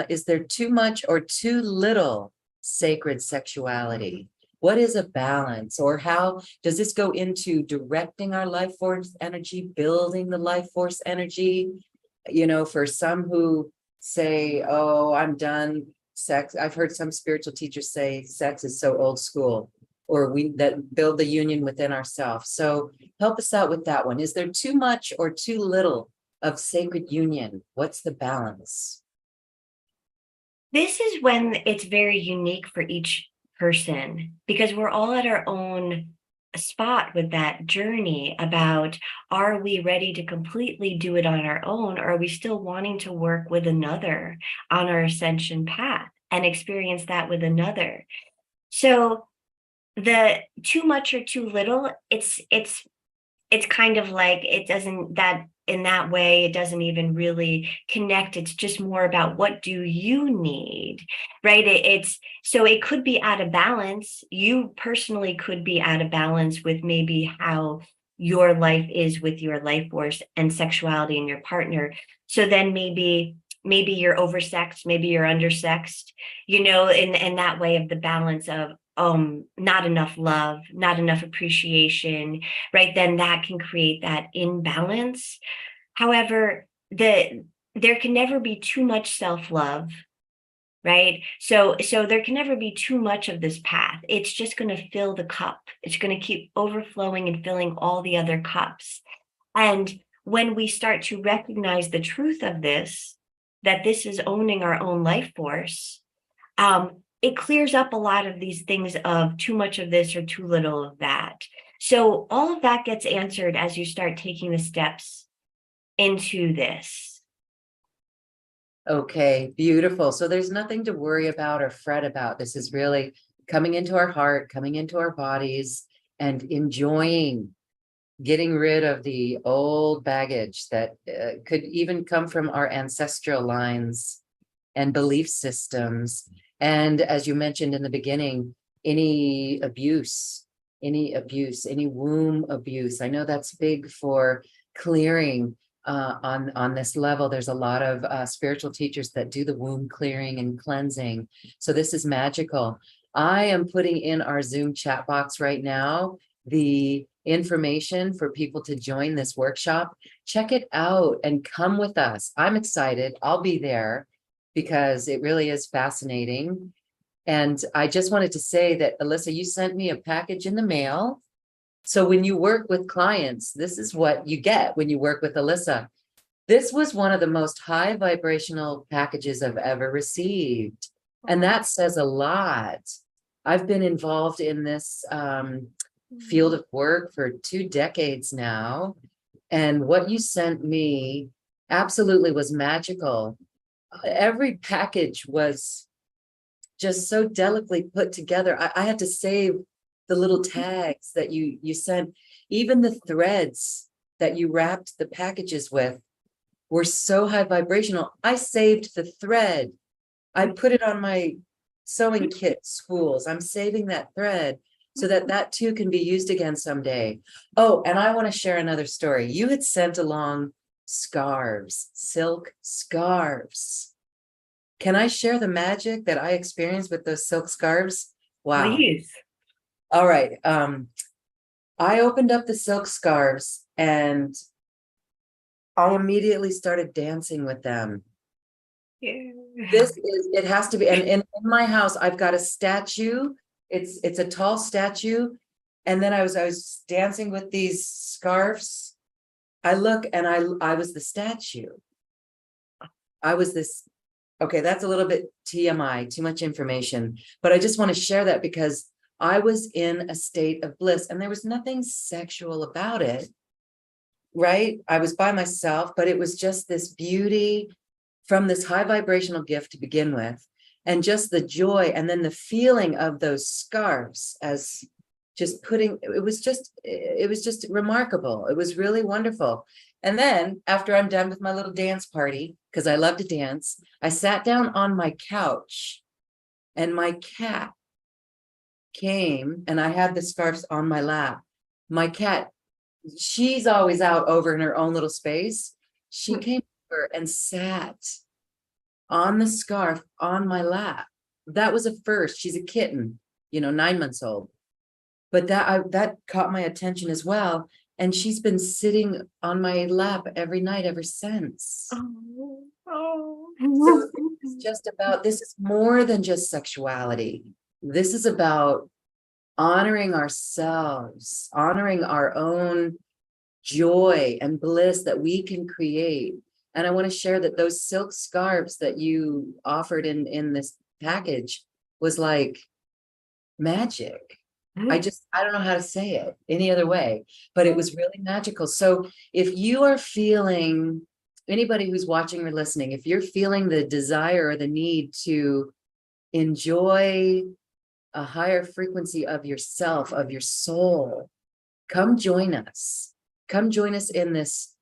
Is there too much or too little sacred sexuality? What is a balance, or how does this go into directing our life force energy, building the life force energy? You know, for some who say, oh, I'm done sex. I've heard some spiritual teachers say sex is so old school, or we that build the union within ourselves. So help us out with that one. Is there too much or too little of sacred union? What's the balance? This is when it's very unique for each person, because we're all at our own spot with that journey about, are we ready to completely do it on our own, or are we still wanting to work with another on our ascension path and experience that with another? So the too much or too little, it's kind of like, it doesn't, that in that way it doesn't even really connect. It's just more about, what do you need, right? It's so it could be out of balance. You personally could be out of balance with maybe how your life is with your life force and sexuality and your partner. So then maybe you're oversexed, maybe you're undersexed, in that way of the balance of not enough love, not enough appreciation, right? Then that can create that imbalance. However, there can never be too much self-love, right? So there can never be too much of this path. It's just going to fill the cup. It's going to keep overflowing and filling all the other cups. And when we start to recognize the truth of this, that this is owning our own life force, it clears up a lot of these things of too much of this or too little of that. So all of that gets answered as you start taking the steps into this. Okay, beautiful. So there's nothing to worry about or fret about. This is really coming into our heart, coming into our bodies, and enjoying getting rid of the old baggage that could even come from our ancestral lines and belief systems. And as you mentioned in the beginning, any abuse, any womb abuse. I know that's big for clearing on this level. There's a lot of spiritual teachers that do the womb clearing and cleansing. So this is magical. I am putting in our Zoom chat box right now the information for people to join this workshop, check it out and come with us. I'm excited. I'll be there because it really is fascinating. And I just wanted to say that, Alissa, you sent me a package in the mail. So when you work with clients, this is what you get when you work with Alissa. This was one of the most high vibrational packages I've ever received. And that says a lot. I've been involved in this field of work for 2 decades now. And what you sent me absolutely was magical. Every package was just so delicately put together. I had to save the little tags that you sent. Even the threads that you wrapped the packages with were so high vibrational. I saved the thread. I put it on my sewing kit spools. I'm saving that thread so that that too can be used again someday. Oh, and I want to share another story. You had sent along scarves, silk scarves. Can I share the magic that I experienced with those silk scarves? Wow. Please. All right. I opened up the silk scarves and I immediately started dancing with them. Yeah. It has to be, and in my house, I've got a statue. It's a tall statue. And then I was dancing with these scarves. I look and I was the statue. I was this, okay, that's a little bit TMI, too much information, but I just want to share that because I was in a state of bliss and there was nothing sexual about it, right? I was by myself, but it was just this beauty from this high vibrational gift to begin with, and just the joy and then the feeling of those scarves as just putting, it was just remarkable. It was really wonderful. And then after I'm done with my little dance party, because I love to dance, I sat down on my couch and my cat came and I had the scarves on my lap. My cat, she's always out over in her own little space. She came over and sat on the scarf on my lap. That was a first. She's a kitten, 9 months old. But that caught my attention as well. And she's been sitting on my lap every night ever since. So it's just about, this is more than just sexuality. This is about honoring ourselves, honoring our own joy and bliss that we can create. And I want to share that those silk scarves that you offered in this package was like magic. I don't know how to say it any other way, but it was really magical. So if you are feeling, anybody who's watching or listening, if you're feeling the desire or the need to enjoy a higher frequency of yourself, of your soul, come join us. Come join us in this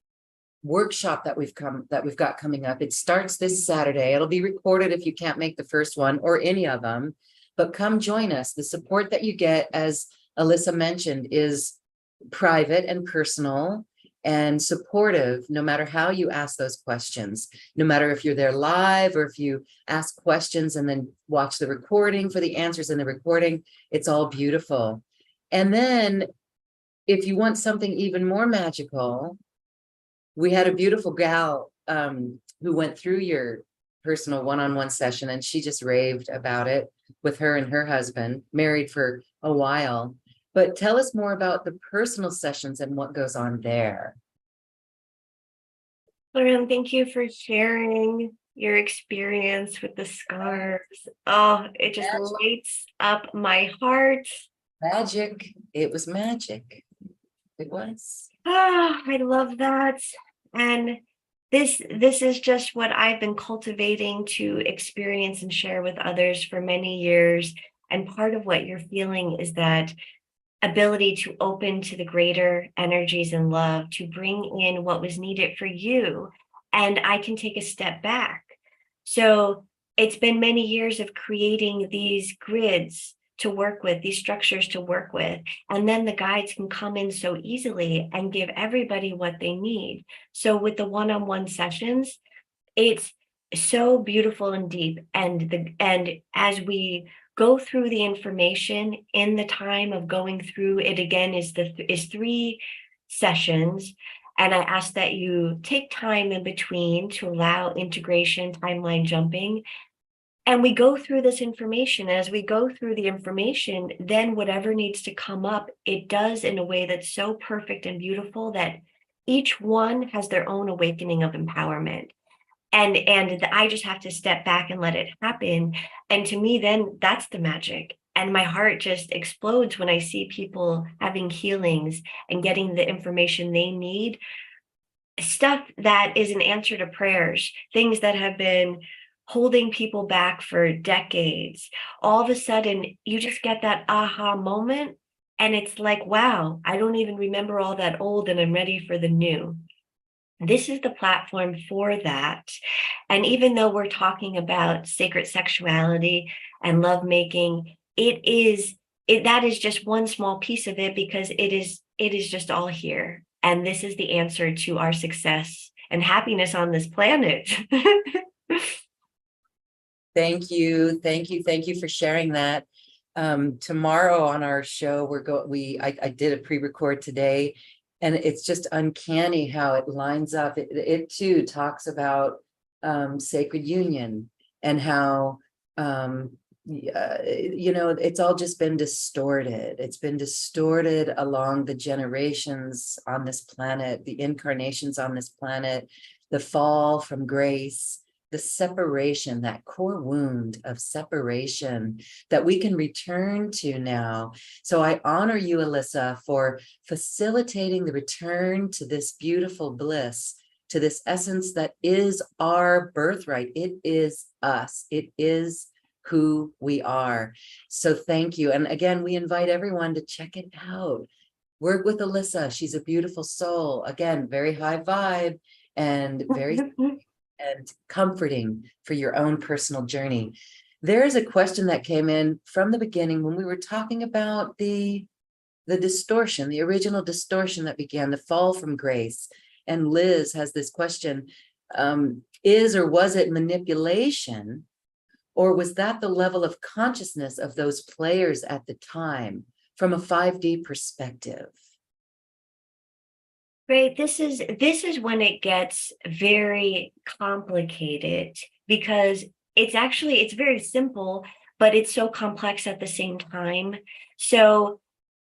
workshop that we've got coming up. It starts this Saturday. It'll be recorded if you can't make the first one or any of them, but come join us. The support that you get, as Alissa mentioned, is private and personal and supportive, no matter how you ask those questions, no matter if you're there live or if you ask questions and then watch the recording for the answers in the recording. It's all beautiful. And then if you want something even more magical, we had a beautiful gal who went through your personal one-on-one session, and she just raved about it with her and her husband, married for a while. But tell us more about the personal sessions and what goes on there. Lauren, thank you for sharing your experience with the scarves. Oh, it just lights up my heart. Magic. It was magic. It was. Ah, I love that. And this is just what I've been cultivating to experience and share with others for many years. And part of what you're feeling is that ability to open to the greater energies and love, to bring in what was needed for you. And I can take a step back. So it's been many years of creating these grids to work with, these structures to work with. And then the guides can come in so easily and give everybody what they need. So with the one-on-one sessions, it's so beautiful and deep. And as we go through the information in the time of going through it. Again, is 3 sessions. And I ask that you take time in between to allow integration, timeline jumping. And we go through this information. As we go through the information, then whatever needs to come up, it does in a way that's so perfect and beautiful that each one has their own awakening of empowerment. And I just have to step back and let it happen. And to me, then that's the magic. And my heart just explodes when I see people having healings and getting the information they need. Stuff that is an answer to prayers, things that have been holding people back for decades. All of a sudden, you just get that aha moment. And it's like, wow, I don't even remember all that old and I'm ready for the new. This is the platform for that. And even though we're talking about sacred sexuality and lovemaking, that is just one small piece of it, because it is just all here. And this is the answer to our success and happiness on this planet. Thank you. Thank you. Thank you for sharing that. Tomorrow on our show, I did a pre-record today, and it's just uncanny how it lines up. It too talks about sacred union and how it's all just been distorted. It's been distorted along the generations on this planet, the incarnations on this planet, the fall from grace, the separation, that core wound of separation that we can return to now. So I honor you, Alissa, for facilitating the return to this beautiful bliss, to this essence that is our birthright. It is us. It is who we are. So thank you. And again, we invite everyone to check it out. Work with Alissa. She's a beautiful soul. Again, very high vibe and very and comforting for your own personal journey. There is a question that came in from the beginning when we were talking about the distortion, the original distortion that began the fall from grace. And Liz has this question, is or was it manipulation, or was that the level of consciousness of those players at the time from a 5D perspective? Right. This is when it gets very complicated, because it's very simple, but it's so complex at the same time. So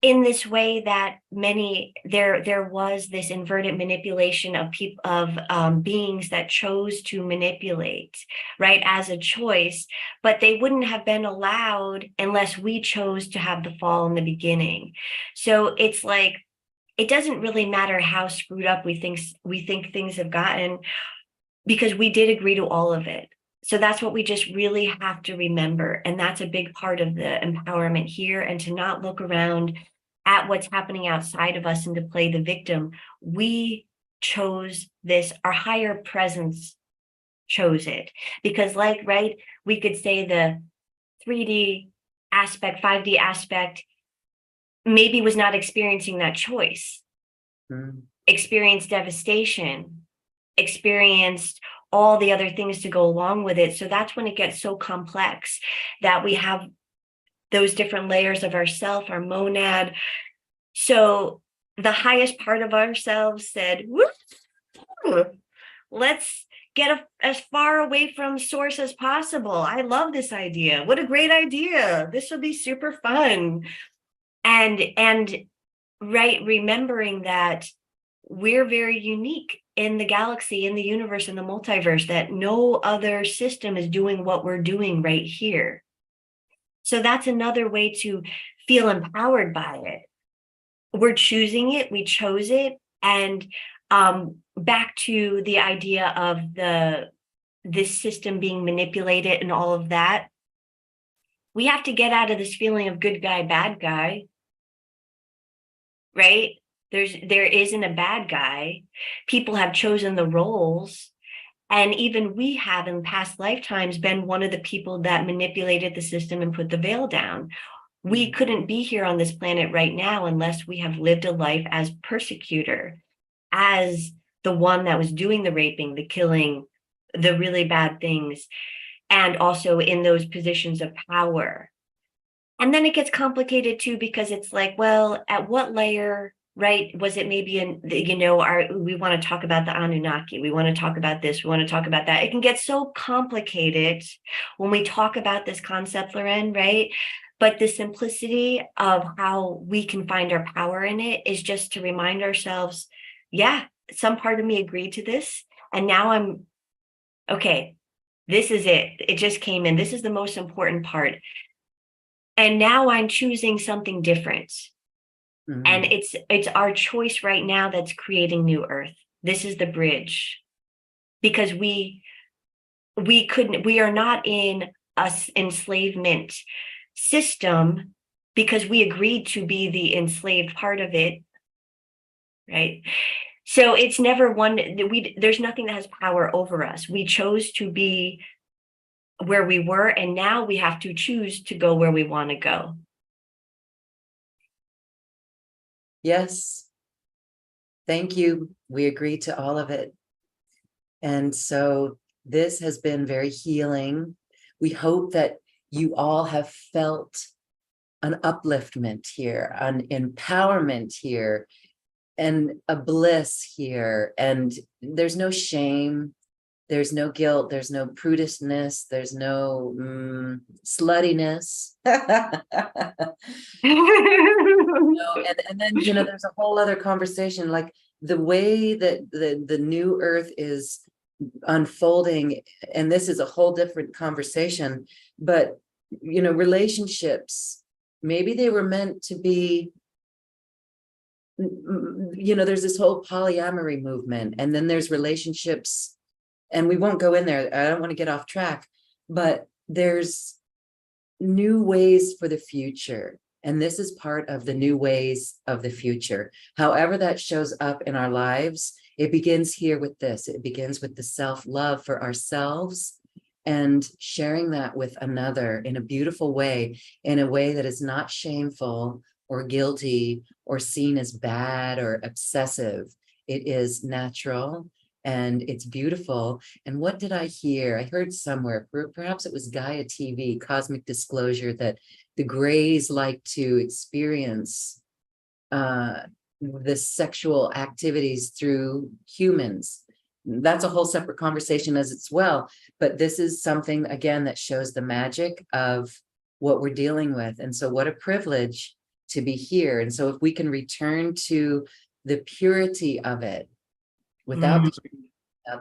in this way that there was this inverted manipulation of beings that chose to manipulate, right, as a choice, but they wouldn't have been allowed unless we chose to have the fall in the beginning. So it's like, it doesn't really matter how screwed up we think things have gotten, because we did agree to all of it. So that's what we just really have to remember. And that's a big part of the empowerment here, and to not look around at what's happening outside of us and to play the victim. We chose this, our higher presence chose it. Because we could say the 3D aspect, 5D aspect, maybe was not experiencing that choice, experienced devastation, experienced all the other things to go along with it. So that's when it gets so complex, that we have those different layers of ourself, our monad. So the highest part of ourselves said, let's get as far away from source as possible. I love this idea. What a great idea. This will be super fun. And right, remembering that we're very unique in the galaxy, in the universe, in the multiverse, that no other system is doing what we're doing right here. So that's another way to feel empowered by it. We're choosing it, we chose it. And back to the idea of this system being manipulated and all of that, we have to get out of this feeling of good guy, bad guy. Right? There isn't a bad guy. People have chosen the roles. And even we have in past lifetimes been one of the people that manipulated the system and put the veil down. We couldn't be here on this planet right now unless we have lived a life as persecutor, as the one that was doing the raping, the killing, the really bad things, and also in those positions of power. And then it gets complicated too, because it's like, well, at what layer, right? Was it maybe we want to talk about the Anunnaki, we want to talk about this, we want to talk about that. It can get so complicated when we talk about this concept, Loren, right? But the simplicity of how we can find our power in it is just to remind ourselves, yeah, some part of me agreed to this. And now I'm okay. This is it. It just came in. This is the most important part. And now I'm choosing something different. And it's our choice right now that's creating new earth. This is the bridge, because we are not in a enslavement system, because we agreed to be the enslaved part of it, right? So it's never one, there's nothing that has power over us. We chose to be where we were, and now we have to choose to go where we want to go. Yes. Thank you. We agree to all of it. And so this has been very healing. We hope that you all have felt an upliftment here, an empowerment here, and a bliss here. And there's no shame, there's no guilt, there's no prudishness, there's no sluttiness. And then, there's a whole other conversation, like the way that the new earth is unfolding, and this is a whole different conversation, but relationships, maybe they were meant to be, there's this whole polyamory movement, and then there's relationships, and we won't go in there, I don't want to get off track, but there's new ways for the future. And this is part of the new ways of the future. However that shows up in our lives, it begins here with this. It begins with the self-love for ourselves and sharing that with another in a beautiful way, in a way that is not shameful or guilty or seen as bad or obsessive. It is natural and it's beautiful. And what did I hear? I heard somewhere, perhaps it was Gaia TV, Cosmic Disclosure, that the Greys like to experience the sexual activities through humans. That's a whole separate conversation as well. But this is something, again, that shows the magic of what we're dealing with. And so what a privilege to be here. And so if we can return to the purity of it, without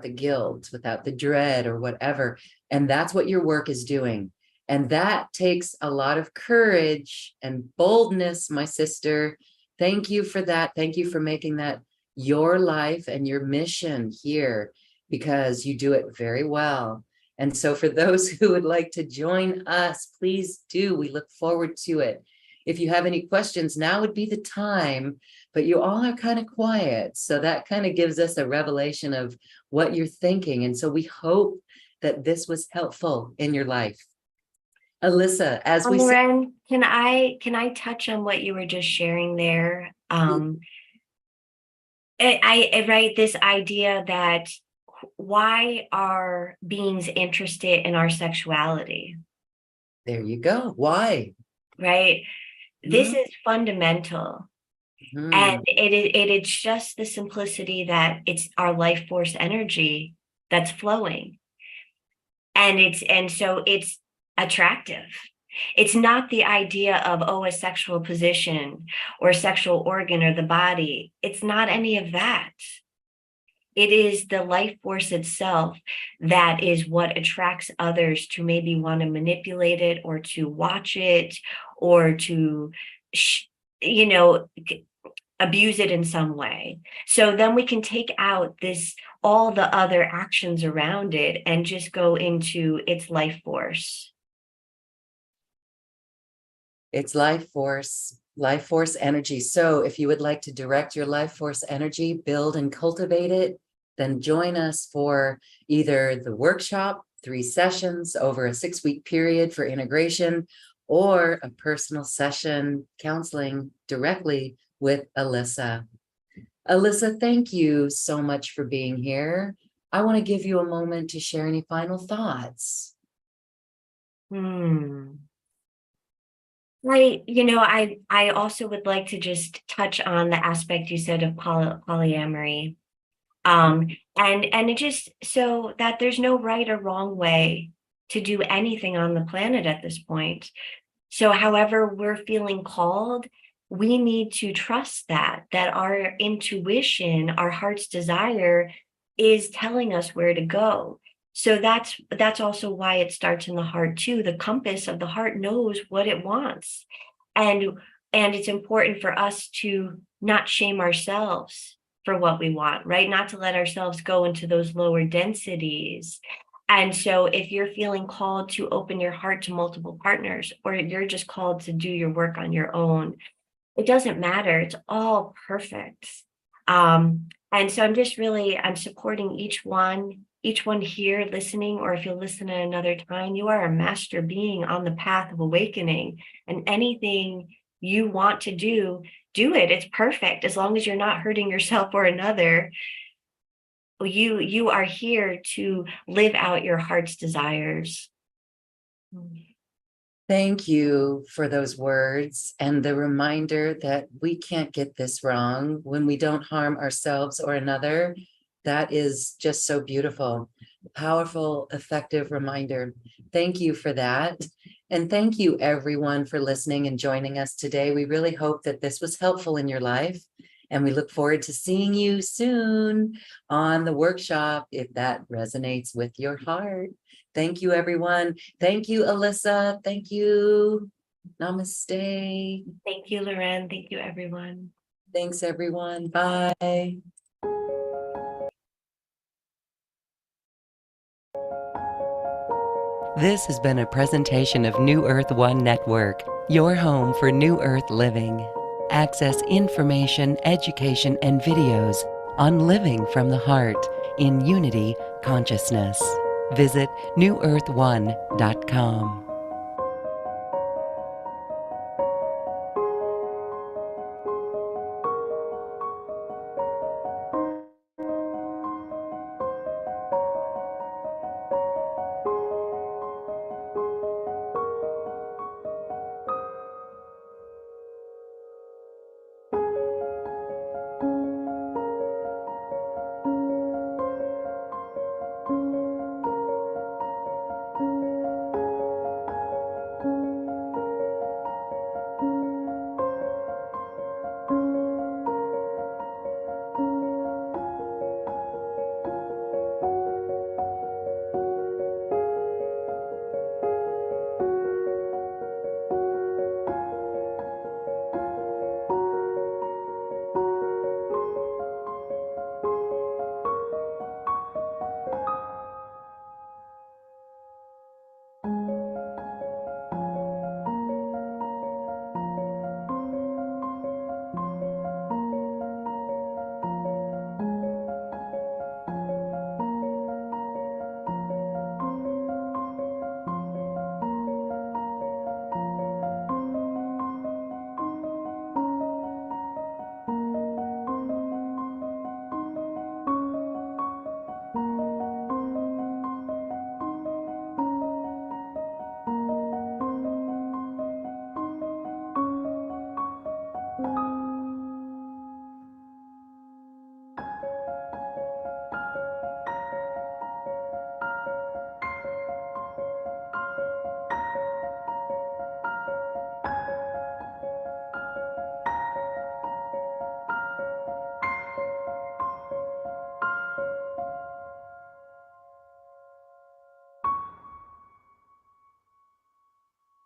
the guilt, without the dread or whatever. And that's what your work is doing. And that takes a lot of courage and boldness, my sister. Thank you for that. Thank you for making that your life and your mission here, because you do it very well. And so for those who would like to join us, please do. We look forward to it. If you have any questions, now would be the time, but you all are kind of quiet. So that kind of gives us a revelation of what you're thinking. And so we hope that this was helpful in your life. Alissa, as we said, Loren, can I touch on what you were just sharing there? I write this idea that why are beings interested in our sexuality? There you go. Why? Right? This is fundamental. And it's just the simplicity that it's our life force energy that's flowing. And so it's attractive. It's not the idea of, a sexual position or sexual organ or the body. It's not any of that. It is the life force itself that is what attracts others to maybe want to manipulate it or to watch it or to, abuse it in some way. So then we can take out all the other actions around it and just go into its life force. It's life force energy. So if you would like to direct your life force energy, build and cultivate it, then join us for either the workshop, 3 sessions over a 6-week period for integration, or a personal session counseling directly with Alissa. Alissa, thank you so much for being here. I want to give you a moment to share any final thoughts. I also would like to just touch on the aspect you said of polyamory. And it just so that there's no right or wrong way to do anything on the planet at this point. So however we're feeling called, we need to trust that our intuition, our heart's desire is telling us where to go. So that's also why it starts in the heart too. The compass of the heart knows what it wants. And and it's important for us to not shame ourselves for what we want, right? Not to let ourselves go into those lower densities. And so if you're feeling called to open your heart to multiple partners, or you're just called to do your work on your own, it doesn't matter. It's all perfect. And so I'm supporting each one here listening, or if you'll listen at another time, you are a master being on the path of awakening, and anything you want to do it. It's perfect. As long as you're not hurting yourself or another, you are here to live out your heart's desires. Thank you for those words and the reminder that we can't get this wrong when we don't harm ourselves or another. That is just so beautiful, powerful, effective reminder. Thank you for that. And thank you everyone for listening and joining us today. We really hope that this was helpful in your life. And we look forward to seeing you soon on the workshop if that resonates with your heart. Thank you, everyone. Thank you, Alissa. Thank you. Namaste. Thank you, Loren. Thank you, everyone. Thanks, everyone. Bye. This has been a presentation of New Earth One Network, your home for New Earth living. Access information, education, and videos on living from the heart in unity consciousness. Visit newearth1.com.